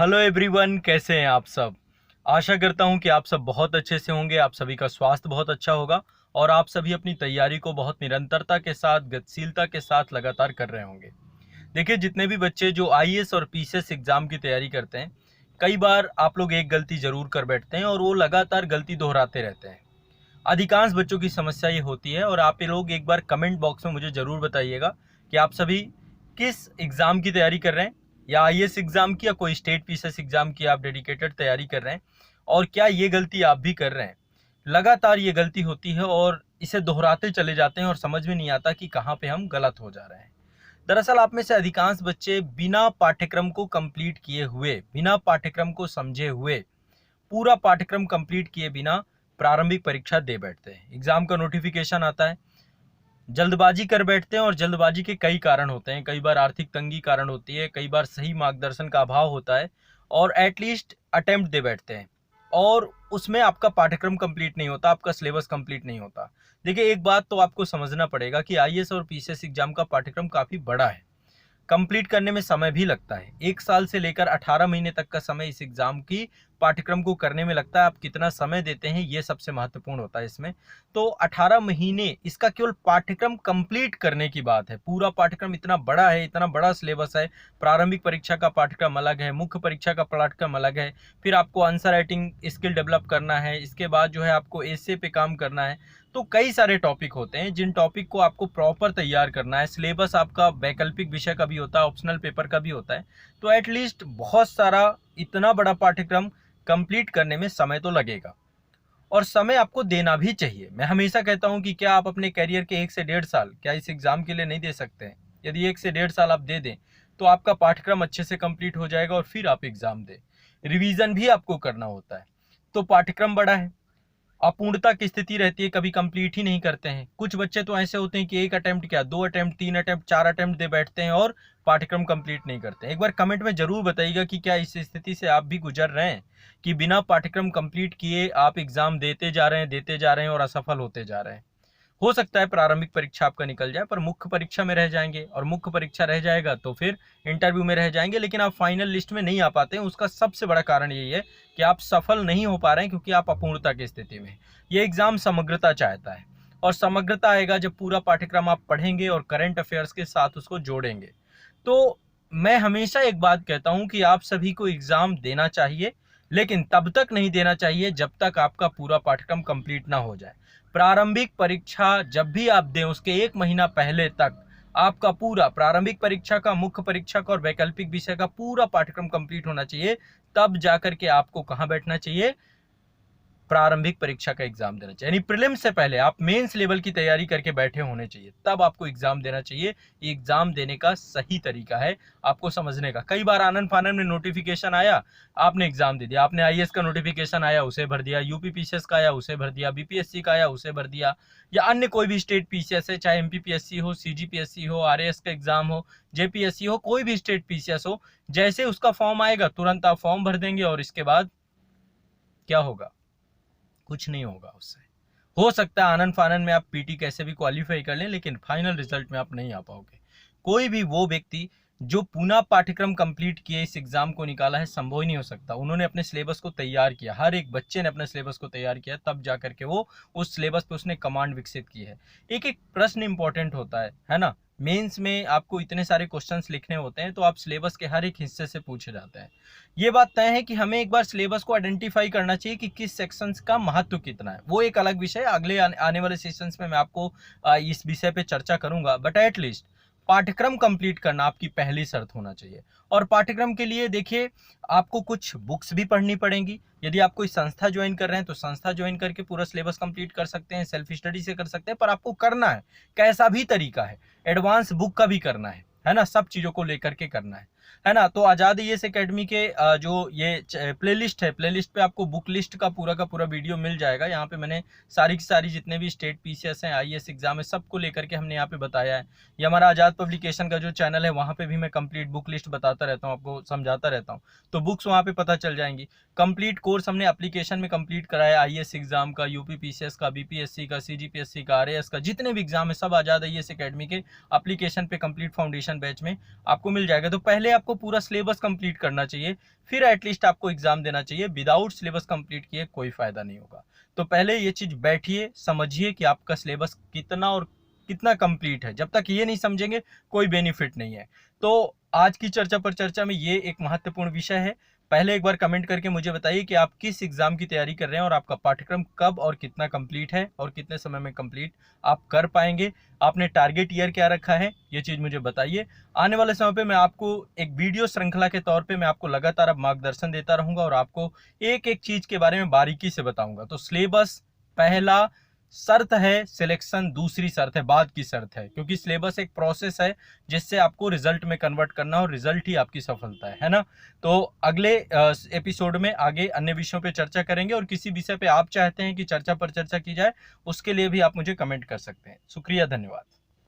Hello everyone, कैसे हैं आप सब। आशा करता हूं कि आप सब बहुत अच्छे से होंगे। आप सभी का स्वास्थ्य बहुत अच्छा होगा और आप सभी अपनी तैयारी को बहुत निरंतरता के साथ, गतिशीलता के साथ लगातार कर रहे होंगे। देखिए, जितने भी बच्चे जो आईएएस और पीसीएस एग्जाम की तैयारी करते हैं, कई बार आप लोग एक गलती जरूर कर बैठते हैं और वो लगातार गलती दोहराते रहते हैं। अधिकांश बच्चों की समस्या ये होती है और आप ये लोग एक बार कमेंट बॉक्स में मुझे ज़रूर बताइएगा कि आप सभी किस एग्ज़ाम की तैयारी कर रहे हैं, या आईएएस एग्ज़ाम की या कोई स्टेट पीसीएस एग्ज़ाम की आप डेडिकेटेड तैयारी कर रहे हैं, और क्या ये गलती आप भी कर रहे हैं। लगातार ये गलती होती है और इसे दोहराते चले जाते हैं और समझ में नहीं आता कि कहाँ पे हम गलत हो जा रहे हैं। दरअसल आप में से अधिकांश बच्चे बिना पाठ्यक्रम को कंप्लीट किए हुए, बिना पाठ्यक्रम को समझे हुए, पूरा पाठ्यक्रम कंप्लीट किए बिना प्रारंभिक परीक्षा दे बैठते हैं। एग्जाम का नोटिफिकेशन आता है, जल्दबाजी कर बैठते हैं और जल्दबाजी के कई कारण होते हैं। कई बार आर्थिक तंगी कारण होती है, कई बार सही मार्गदर्शन का अभाव होता है, और एटलीस्ट अटेम्प्ट दे बैठते हैं और उसमें आपका पाठ्यक्रम कंप्लीट नहीं होता, आपका सिलेबस कंप्लीट नहीं होता। देखिए, एक बात तो आपको समझना पड़ेगा कि आईएएस और पीसीएस एग्जाम का पाठ्यक्रम काफ़ी बड़ा है। कंप्लीट करने में समय भी लगता है। 1 साल से लेकर 18 महीने तक का समय इस एग्ज़ाम की पाठ्यक्रम को करने में लगता है। आप कितना समय देते हैं, ये सबसे महत्वपूर्ण होता है इसमें। तो 18 महीने इसका केवल पाठ्यक्रम कंप्लीट करने की बात है। पूरा पाठ्यक्रम इतना बड़ा है, इतना बड़ा सिलेबस है। प्रारंभिक परीक्षा का पाठ्यक्रम अलग है, मुख्य परीक्षा का पाठ्यक्रम अलग है। फिर आपको आंसर राइटिंग स्किल डेवलप करना है। इसके बाद जो है आपको एसे पे काम करना है। तो कई सारे टॉपिक होते हैं जिन टॉपिक को आपको प्रॉपर तैयार करना है। सिलेबस आपका वैकल्पिक विषय का भी होता है, ऑप्शनल पेपर का भी होता है। तो एटलीस्ट बहुत सारा इतना बड़ा पाठ्यक्रम कंप्लीट करने में समय तो लगेगा, और समय आपको देना भी चाहिए। मैं हमेशा कहता हूं कि क्या आप अपने करियर के 1 से 1.5 साल क्या इस एग्जाम के लिए नहीं दे सकते हैं? यदि 1 से 1.5 साल आप दे दें तो आपका पाठ्यक्रम अच्छे से कंप्लीट हो जाएगा और फिर आप एग्जाम दें। रिवीजन भी आपको करना होता है। तो पाठ्यक्रम बड़ा है, अपूर्णता की स्थिति रहती है, कभी कंप्लीट ही नहीं करते हैं। कुछ बच्चे तो ऐसे होते हैं कि 1 अटेम्प्ट क्या, 2 अटेम्प्ट, 3 अटेम्प्ट, 4 अटेम्प्ट दे बैठते हैं और पाठ्यक्रम कंप्लीट नहीं करते हैं। एक बार कमेंट में जरूर बताइएगा कि क्या इस स्थिति से आप भी गुजर रहे हैं कि बिना पाठ्यक्रम कंप्लीट किए आप एग्जाम देते जा रहे हैं और असफल होते जा रहे हैं। हो सकता है प्रारंभिक परीक्षा आपका निकल जाए, पर मुख्य परीक्षा में रह जाएंगे, और मुख्य परीक्षा रह जाएगा तो फिर इंटरव्यू में रह जाएंगे, लेकिन आप फाइनल लिस्ट में नहीं आ पाते हैं। उसका सबसे बड़ा कारण यही है कि आप सफल नहीं हो पा रहे हैं, क्योंकि आप अपूर्णता की स्थिति में। ये एग्जाम समग्रता चाहता है, और समग्रता आएगा जब पूरा पाठ्यक्रम आप पढ़ेंगे और करंट अफेयर्स के साथ उसको जोड़ेंगे। तो मैं हमेशा एक बात कहता हूं कि आप सभी को एग्जाम देना चाहिए, लेकिन तब तक नहीं देना चाहिए जब तक आपका पूरा पाठ्यक्रम कंप्लीट ना हो जाए। प्रारंभिक परीक्षा जब भी आप दें, उसके 1 महीना पहले तक आपका पूरा प्रारंभिक परीक्षा का, मुख्य परीक्षा का और वैकल्पिक विषय का पूरा पाठ्यक्रम कंप्लीट होना चाहिए। तब जाकर के आपको कहाँ बैठना चाहिए? प्रारंभिक परीक्षा का एग्जाम देना चाहिए। यानी प्रीलिम्स से पहले आप मेंस लेवल की तैयारी करके बैठे होने चाहिए, तब आपको एग्जाम देना चाहिए। ये एग्जाम देने का सही तरीका है आपको समझने का। कई बार आनन फानन में नोटिफिकेशन आया, आपने एग्जाम दे दिया। आपने आईएएस का नोटिफिकेशन आया, उसे भर दिया। यूपी पीसीएस का आया, उसे भर दिया। बीपीएससी का आया, उसे भर दिया। या अन्य कोई भी स्टेट पीसीएस है, चाहे एमपीपीएससी हो, सीजीपीएससी हो, आरएएस का एग्जाम हो, जेपीएससी हो, कोई भी स्टेट पीसीएस हो, जैसे उसका फॉर्म आएगा तुरंत आप फॉर्म भर देंगे, और इसके बाद क्या होगा? कुछ नहीं होगा उससे। हो सकता है आनन फानन में आप पीटी कैसे भी क्वालिफाई कर लें, लेकिन फाइनल रिजल्ट में आप नहीं आ पाओगे। कोई भी वो व्यक्ति जो पूरा पाठ्यक्रम कंप्लीट किए इस एग्जाम को निकाला है, संभव ही नहीं हो सकता। उन्होंने अपने सिलेबस को तैयार किया, हर एक बच्चे ने अपने सिलेबस को तैयार किया, तब जाकर के वो उस सिलेबस पे उसने कमांड विकसित की है। एक एक प्रश्न इंपॉर्टेंट होता है ना। मेंस में आपको इतने सारे क्वेश्चंस लिखने होते हैं, तो आप सिलेबस के हर एक हिस्से से पूछे जाते हैं। ये बात तय है कि हमें एक बार सिलेबस को आइडेंटिफाई करना चाहिए कि किस सेक्शंस का महत्व कितना है। वो एक अलग विषय है, अगले आने वाले सेशंस में मैं आपको इस विषय पे चर्चा करूंगा। बट एटलीस्ट पाठ्यक्रम कंप्लीट करना आपकी पहली शर्त होना चाहिए। और पाठ्यक्रम के लिए देखिए, आपको कुछ बुक्स भी पढ़नी पड़ेंगी। यदि आप कोई संस्था ज्वाइन कर रहे हैं तो संस्था ज्वाइन करके पूरा सिलेबस कंप्लीट कर सकते हैं, सेल्फ स्टडी से कर सकते हैं, पर आपको करना है कैसा भी तरीका है। एडवांस बुक का भी करना है ना, सब चीज़ों को लेकर के करना है ना। तो आज़ाद आईएएस एकेडमी के जो ये प्लेलिस्ट है, प्लेलिस्ट पे आपको बुक लिस्ट का पूरा वीडियो मिल जाएगा। यहाँ पे मैंने सारी की सारी जितने भी स्टेट पीसीएस हैं, आईएएस एग्जाम है, सबको लेकर के हमने यहाँ पे बताया है। ये हमारा आज़ाद पब्लिकेशन का जो चैनल है, वहाँ पे भी मैं कंप्लीट बुक लिस्ट बताता रहता हूँ, आपको समझाता रहता हूँ। तो बुक्स वहाँ पे पता चल जाएंगी। कंप्लीट कोर्स हमने एप्लीकेशन में कंप्लीट कराया, आईएएस एग्जाम का, यूपी पीसीएस का, बीपीएससी का, सीजीपीएससी का, आरएएस का, जितने भी एग्जाम है सब आज़ाद आईएएस एकेडमी के एप्लीकेशन पे कंप्लीट फाउंडेशन बैच में आपको मिल जाएगा। तो पहले आपको पूरा सिलेबस कंप्लीट करना चाहिए, फिर एटलीस्ट आपको एग्जाम देना चाहिए। विदाउट सिलेबस कंप्लीट किए कोई फायदा नहीं होगा। तो पहले ये चीज बैठिए, समझिए कि आपका सिलेबस कितना और कितना कंप्लीट है। जब तक ये नहीं समझेंगे कोई बेनिफिट नहीं है। तो आज की चर्चा पर चर्चा में ये एक महत्वपूर्ण विषय है। पहले एक बार कमेंट करके मुझे बताइए कि आप किस एग्जाम की तैयारी कर रहे हैं और आपका पाठ्यक्रम कब और कितना कंप्लीट है और कितने समय में कंप्लीट आप कर पाएंगे। आपने टारगेट ईयर क्या रखा है, ये चीज मुझे बताइए। आने वाले समय पे मैं आपको एक वीडियो श्रृंखला के तौर पे मैं आपको लगातार अब मार्गदर्शन देता रहूंगा और आपको एक एक चीज के बारे में बारीकी से बताऊंगा। तो सिलेबस पहला शर्त है, सिलेक्शन दूसरी शर्त है, बाद की शर्त है, क्योंकि सिलेबस एक प्रोसेस है जिससे आपको रिजल्ट में कन्वर्ट करना और रिजल्ट ही आपकी सफलता है ना। तो अगले एपिसोड में आगे अन्य विषयों पे चर्चा करेंगे और किसी विषय पे आप चाहते हैं कि चर्चा पर चर्चा की जाए, उसके लिए भी आप मुझे कमेंट कर सकते हैं। शुक्रिया, धन्यवाद।